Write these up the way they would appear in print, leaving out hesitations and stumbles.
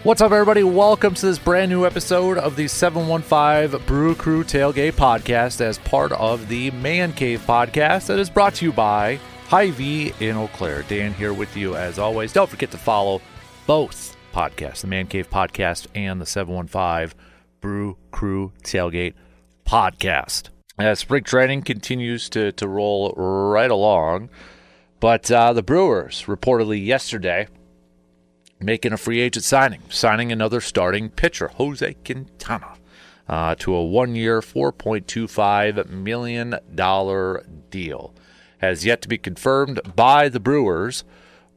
What's up, everybody? Welcome to this brand new episode of the 715 Brewer Crew Tailgate Podcast as part of the Man Cave Podcast that is brought to you by Hy-Vee in Eau Claire. Dan here with you as always. Don't forget to follow both podcasts, the Man Cave Podcast and the 715 Brew Crew Tailgate Podcast. As spring training continues to roll right along, but the Brewers reportedly yesterday making a free agent signing another starting pitcher, Jose Quintana, to a one-year, $4.25 million deal. Has yet to be confirmed by the Brewers,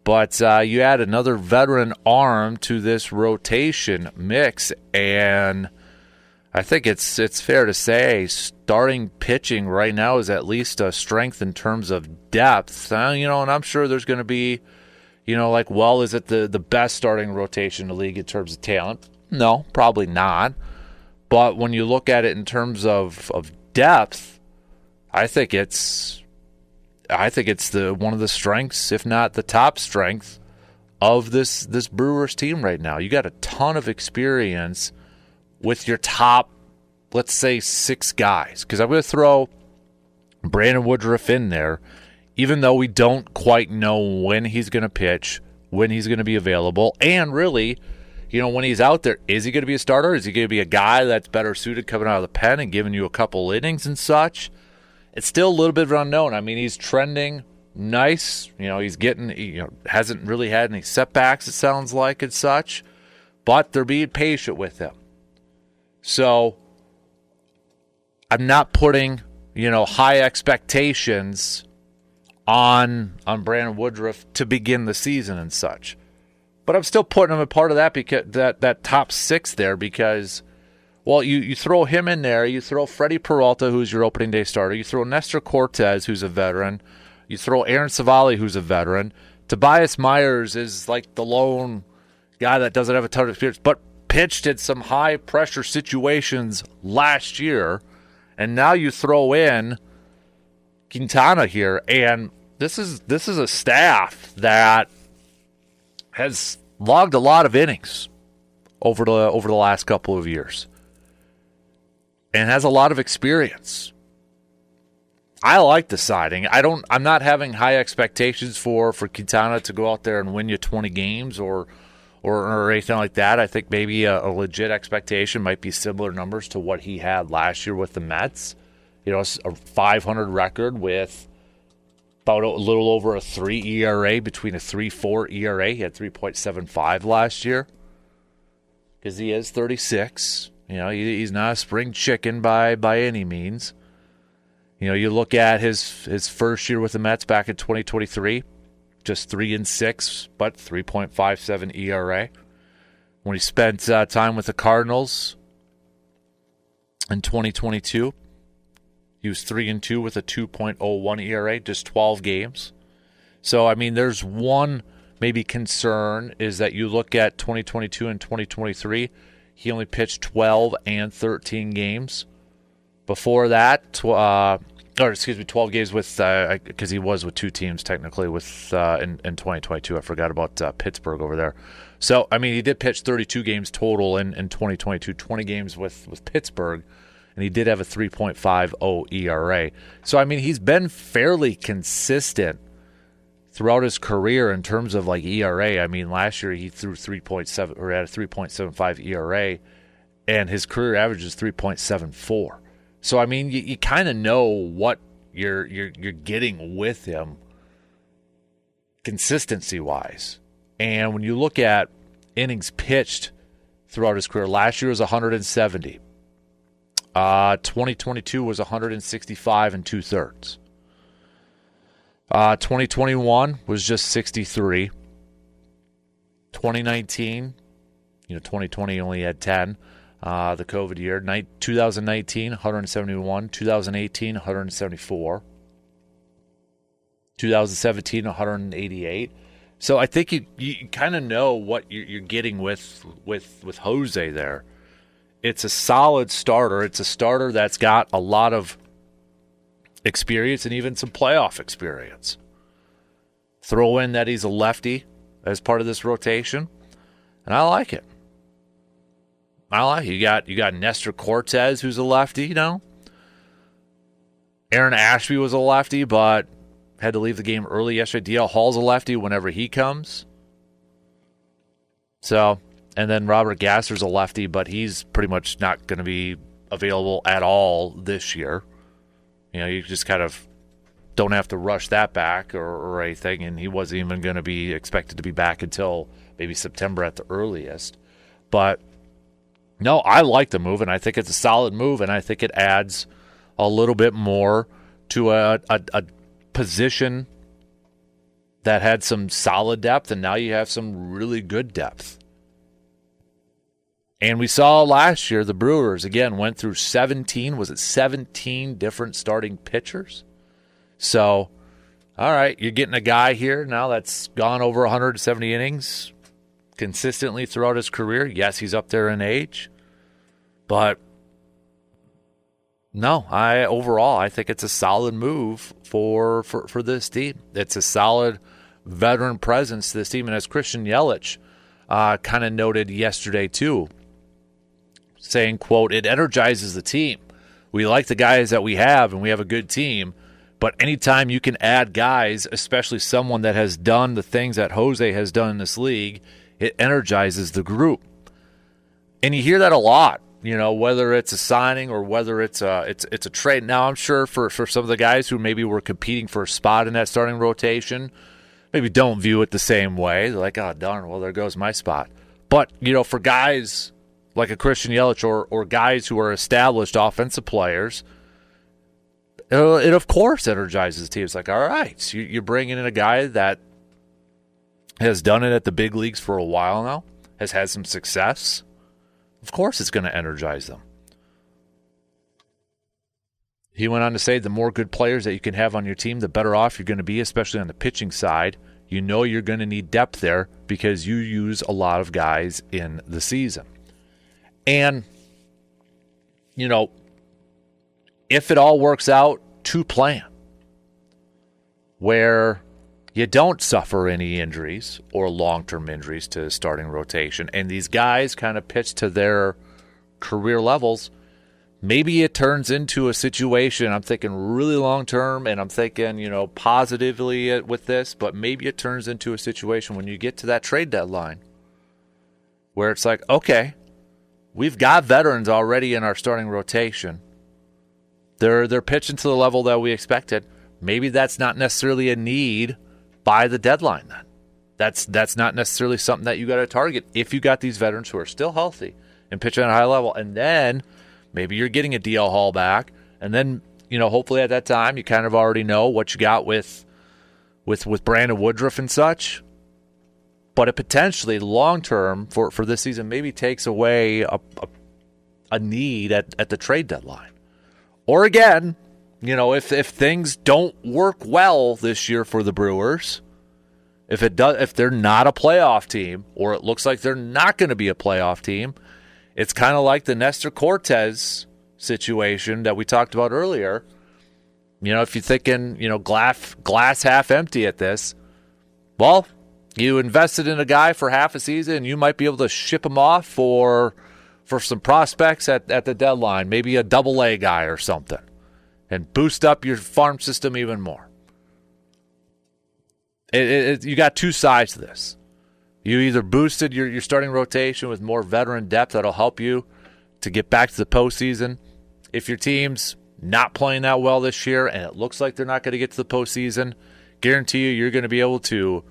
but you add another veteran arm to this rotation mix, and I think it's fair to say starting pitching right now is at least a strength in terms of depth. And I'm sure there's going to be is it the best starting rotation in the league in terms of talent? No, probably not. But when you look at it in terms of depth, I think it's one of the strengths, if not the top strength, of this Brewers team right now. You got a ton of experience with your top, let's say, 6 guys. Because I'm going to throw Brandon Woodruff in there, even though we don't quite know when he's going to pitch, when he's going to be available, and really, when he's out there, is he going to be a starter? Is he going to be a guy that's better suited coming out of the pen and giving you a couple innings and such? It's still a little bit of an unknown. I mean, he's trending nice. He's getting, hasn't really had any setbacks, it sounds like, and such, but they're being patient with him. So I'm not putting, high expectations on Brandon Woodruff to begin the season and such. But I'm still putting him a part of that because that top 6 there because, well, you throw him in there, you throw Freddie Peralta, who's your opening day starter, you throw Nestor Cortez, who's a veteran, you throw Aaron Savali, who's a veteran. Tobias Myers is like the lone guy that doesn't have a ton of experience, but pitched in some high-pressure situations last year, and now you throw in Quintana here, and this is a staff that has logged a lot of innings over the last couple of years and has a lot of experience. I like the signing. I'm not having high expectations for Quintana to go out there and win you 20 games or anything like that. I think maybe a legit expectation might be similar numbers to what he had last year with the Mets. A 500 record with about a little over a 3 ERA, between a 3.4 ERA. He had 3.75 last year because he is 36. He's not a spring chicken by any means. You look at his first year with the Mets back in 2023, just 3-6, but 3.57 ERA. When he spent time with the Cardinals in 2022, he was 3-2 with a 2.01 ERA, just 12 games. So, I mean, there's one maybe concern is that you look at 2022 and 2023, he only pitched 12 and 13 games. Before that, 12 games with, because he was with 2 teams technically with in 2022. I forgot about Pittsburgh over there. So, I mean, he did pitch 32 games total in 2022, 20 games with Pittsburgh. And he did have a 3.50 ERA. So, I mean, he's been fairly consistent throughout his career in terms of, like, ERA. I mean, last year he threw 3.7 or had a 3.75 ERA, and his career average is 3.74. So, I mean, you kind of know what you're getting with him consistency-wise. And when you look at innings pitched throughout his career, last year was 170. 2022 was 165 and 2/3. 2021 was just 63. 2019, 2020 only had 10. The COVID year. 2019, 171. 2018, 174. 2017, 188. So I think you kind of know what you're getting with Jose there. It's a solid starter. It's a starter that's got a lot of experience and even some playoff experience. Throw in that he's a lefty as part of this rotation, and I like it. I like it. You got Nestor Cortez, who's a lefty, you know. Aaron Ashby was a lefty, but had to leave the game early yesterday. DL Hall's a lefty whenever he comes. So, and then Robert Gasser's a lefty, but he's pretty much not going to be available at all this year. You know, you just kind of don't have to rush that back or anything, and he wasn't even going to be expected to be back until maybe September at the earliest. But, no, I like the move, and I think it's a solid move, and I think it adds a little bit more to a position that had some solid depth, and now you have some really good depth. And we saw last year the Brewers, again, went through 17 different starting pitchers? So, all right, you're getting a guy here now that's gone over 170 innings consistently throughout his career. Yes, he's up there in age, but no, I think it's a solid move for this team. It's a solid veteran presence to this team. And as Christian Yelich kind of noted yesterday too, saying, quote, "It energizes the team. We like the guys that we have, and we have a good team. But anytime you can add guys, especially someone that has done the things that Jose has done in this league, it energizes the group." And you hear that a lot, you know, whether it's a signing or whether it's a trade. Now, I'm sure for some of the guys who maybe were competing for a spot in that starting rotation, maybe don't view it the same way. They're like, oh, darn, well, there goes my spot. But, you know, for guys like a Christian Yelich or guys who are established offensive players, it of course energizes the team. It's like, all right, so you're bringing in a guy that has done it at the big leagues for a while now, has had some success. Of course it's going to energize them. He went on to say the more good players that you can have on your team, the better off you're going to be, especially on the pitching side. You know you're going to need depth there because you use a lot of guys in the season. And, you know, if it all works out to plan, where you don't suffer any injuries or long-term injuries to starting rotation, and these guys kind of pitch to their career levels, maybe it turns into a situation, I'm thinking really long-term, and I'm thinking, you know, positively with this, but maybe it turns into a situation when you get to that trade deadline where it's like, okay, we've got veterans already in our starting rotation. They're pitching to the level that we expected. Maybe that's not necessarily a need by the deadline then. That's not necessarily something that you got to target if you got these veterans who are still healthy and pitching at a high level. And then maybe you're getting a DL Hall back. And then, you know, hopefully at that time you kind of already know what you got with Brandon Woodruff and such. But it potentially long-term for this season maybe takes away a need at the trade deadline. Or again, you know, if things don't work well this year for the Brewers, if they're not a playoff team, or it looks like they're not going to be a playoff team, it's kind of like the Nestor Cortez situation that we talked about earlier. You know, if you're thinking, you know, glass half empty at this, well, you invested in a guy for half a season, and you might be able to ship him off for some prospects at the deadline, maybe a double-A guy or something, and boost up your farm system even more. You got two sides to this. You either boosted your starting rotation with more veteran depth that'll help you to get back to the postseason. If your team's not playing that well this year and it looks like they're not going to get to the postseason, guarantee you're going to be able to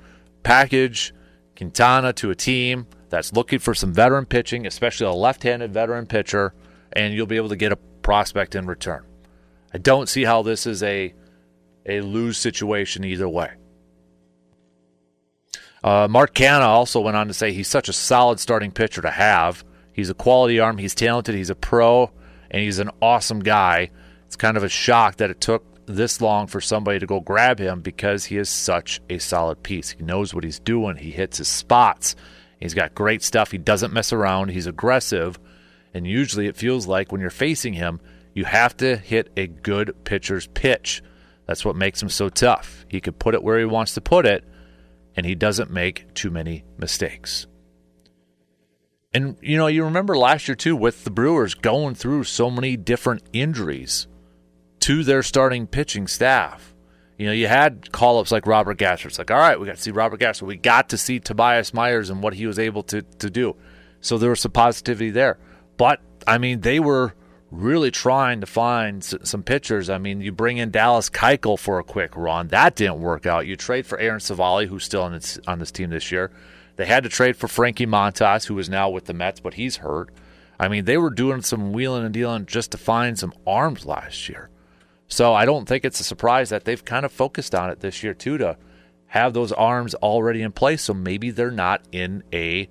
package Quintana to a team that's looking for some veteran pitching, especially a left-handed veteran pitcher, and you'll be able to get a prospect in return. I don't see how this is a lose situation either way. Mark Canha also went on to say he's such a solid starting pitcher to have. He's a quality arm. He's talented. He's a pro, and he's an awesome guy. It's kind of a shock that it took this long for somebody to go grab him because he is such a solid piece. He knows what he's doing. He hits his spots. He's got great stuff. He doesn't mess around. He's aggressive. And usually it feels like when you're facing him, you have to hit a good pitcher's pitch. That's what makes him so tough. He can put it where he wants to put it, and he doesn't make too many mistakes. And, you remember last year, too, with the Brewers going through so many different injuries to their starting pitching staff. You had call-ups like Robert Gasser. It's like, all right, we got to see Robert Gasser. We got to see Tobias Myers and what he was able to do. So there was some positivity there. But, they were really trying to find some pitchers. You bring in Dallas Keuchel for a quick run. That didn't work out. You trade for Aaron Savali, who's still on this team this year. They had to trade for Frankie Montas, who is now with the Mets, but he's hurt. They were doing some wheeling and dealing just to find some arms last year. So I don't think it's a surprise that they've kind of focused on it this year, too, to have those arms already in place. So maybe they're not in a,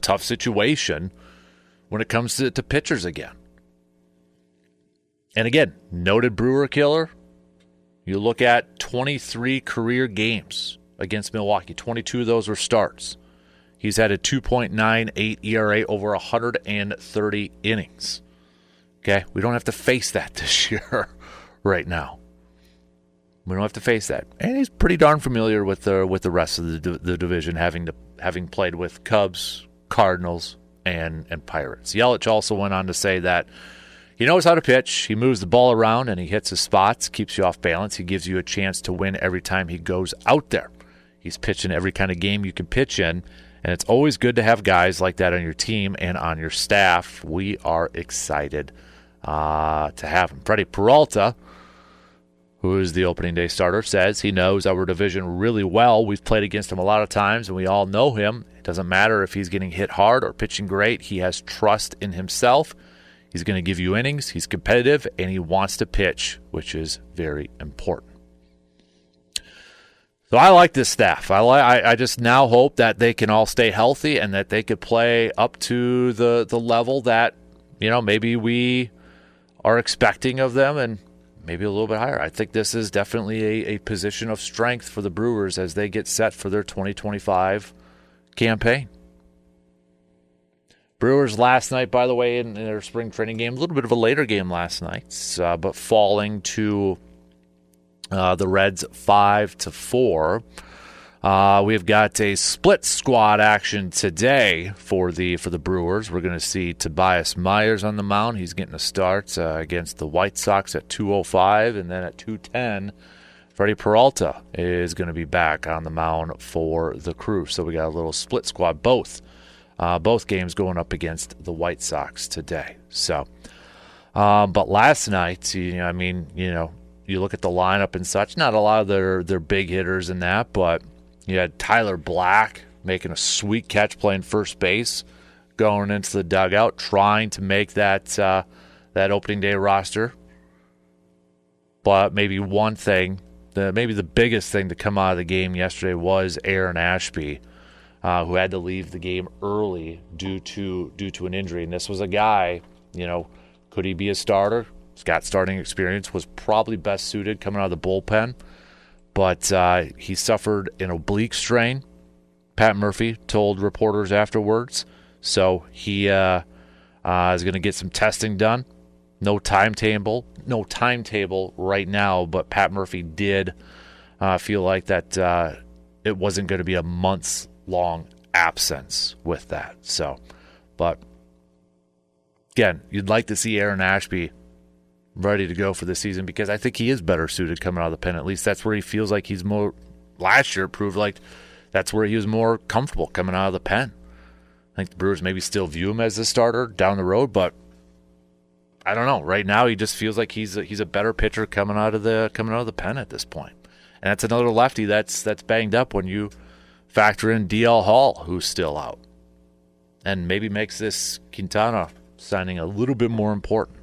tough situation when it comes to pitchers again. And again, noted Brewer Killer. You look at 23 career games against Milwaukee. 22 of those were starts. He's had a 2.98 ERA over 130 innings. Okay, we don't have to face that this year right now. We don't have to face that. And he's pretty darn familiar with the rest of the division, having played with Cubs, Cardinals, and Pirates. Yelich also went on to say that he knows how to pitch. He moves the ball around and he hits his spots, keeps you off balance. He gives you a chance to win every time he goes out there. He's pitching every kind of game you can pitch in, and it's always good to have guys like that on your team and on your staff. We are excited to have him. Freddie Peralta, who is the opening day starter, says he knows our division really well. We've played against him a lot of times, and we all know him. It doesn't matter if he's getting hit hard or pitching great. He has trust in himself. He's going to give you innings. He's competitive, and he wants to pitch, which is very important. So I like this staff. I just now hope that they can all stay healthy and that they could play up to the level that, maybe we are expecting of them and maybe a little bit higher. I think this is definitely a position of strength for the Brewers as they get set for their 2025 campaign. Brewers last night, by the way, in their spring training game, a little bit of a later game last night, but falling to the Reds 5-4. We've got a split squad action today for the Brewers. We're going to see Tobias Myers on the mound. He's getting a start against the White Sox at 2:05, and then at 2:10, Freddie Peralta is going to be back on the mound for the Crew. So we got a little split squad, both games going up against the White Sox today. So, but last night, you look at the lineup and such, not a lot of their big hitters in that, but you had Tyler Black making a sweet catch playing first base, going into the dugout, trying to make that opening day roster. But maybe one thing, maybe the biggest thing to come out of the game yesterday was Aaron Ashby, who had to leave the game early due to an injury. And this was a guy, could he be a starter? He's got starting experience, was probably best suited coming out of the bullpen. But he suffered an oblique strain, Pat Murphy told reporters afterwards. So he is going to get some testing done. No timetable right now, but Pat Murphy did feel like that it wasn't going to be a months-long absence with that. So, but again, you'd like to see Aaron Ashby ready to go for the season because I think he is better suited coming out of the pen. At least that's where he feels like he's more. Last year it proved like that's where he was more comfortable coming out of the pen. I think the Brewers maybe still view him as a starter down the road, but I don't know. Right now he just feels like he's a better pitcher coming out of the pen at this point. And that's another lefty that's banged up when you factor in DL Hall, who's still out, and maybe makes this Quintana signing a little bit more important.